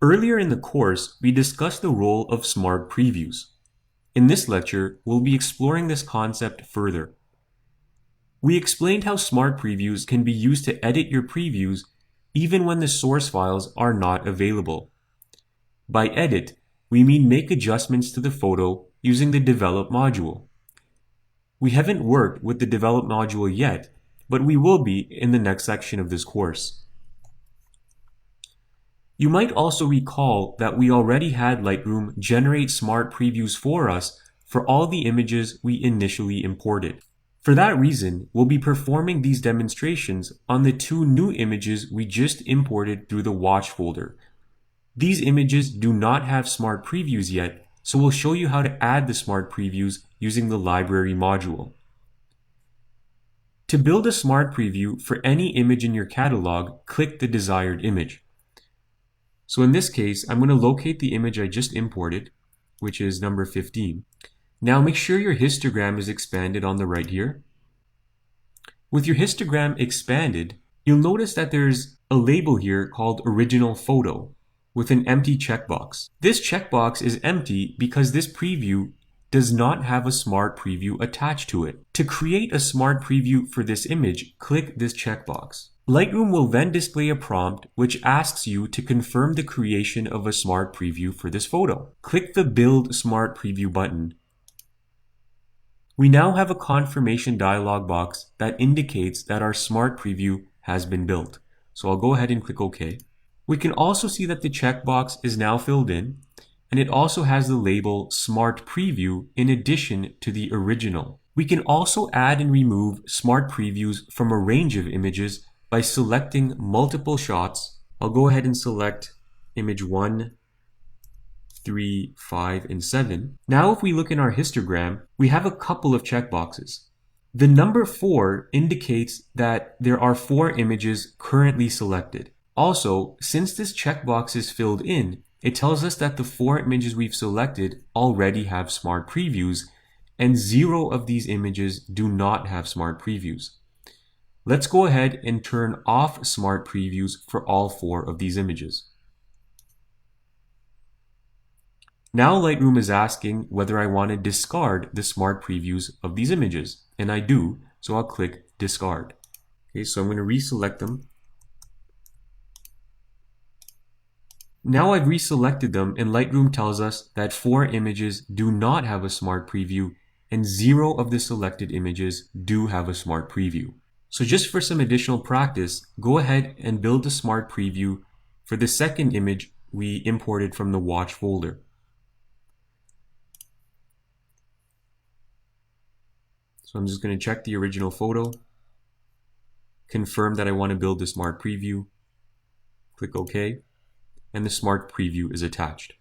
Earlier in the course, we discussed the role of smart previews. In this lecture, we'll be exploring this concept further. We explained how smart previews can be used to edit your previews even when the source files are not available. By edit, we mean make adjustments to the photo using the Develop module. We haven't worked with the Develop module yet, but we will be in the next section of this course. You might also recall that we already had Lightroom generate smart previews for us for all the images we initially imported. For that reason, we'll be performing these demonstrations on the two new images we just imported through the Watch folder. These images do not have smart previews yet, so we'll show you how to add the smart previews using the Library module. To build a smart preview for any image in your catalog, click the desired image. So in this case, I'm going to locate the image I just imported, which is number 15. Now make sure your histogram is expanded on the right here. With your histogram expanded, you'll notice that there's a label here called Original Photo with an empty checkbox. This checkbox is empty because this preview does not have a smart preview attached to it. To create a smart preview for this image, click this checkbox. Lightroom will then display a prompt which asks you to confirm the creation of a smart preview for this photo. Click the Build Smart Preview button. We now have a confirmation dialog box that indicates that our smart preview has been built. So I'll go ahead and click OK. We can also see that the checkbox is now filled in, and it also has the label Smart Preview in addition to the original. We can also add and remove smart previews from a range of images by selecting multiple shots. I'll go ahead and select image 1, 3, 5, and 7. Now if we look in our histogram, we have a couple of checkboxes. The number 4 indicates that there are 4 images currently selected. Also, since this checkbox is filled in, it tells us that the 4 images we've selected already have smart previews, and 0 of these images do not have smart previews. Let's go ahead and turn off smart previews for all 4 of these images. Now Lightroom is asking whether I want to discard the smart previews of these images, and I do, so I'll click Discard. Okay, so I'm going to reselect them. Now I've reselected them, and Lightroom tells us that 4 images do not have a smart preview, and 0 of the selected images do have a smart preview. So just for some additional practice, go ahead and build a smart preview for the second image we imported from the Watch folder. So I'm just going to check the original photo, confirm that I want to build the smart preview, click OK, and the smart preview is attached.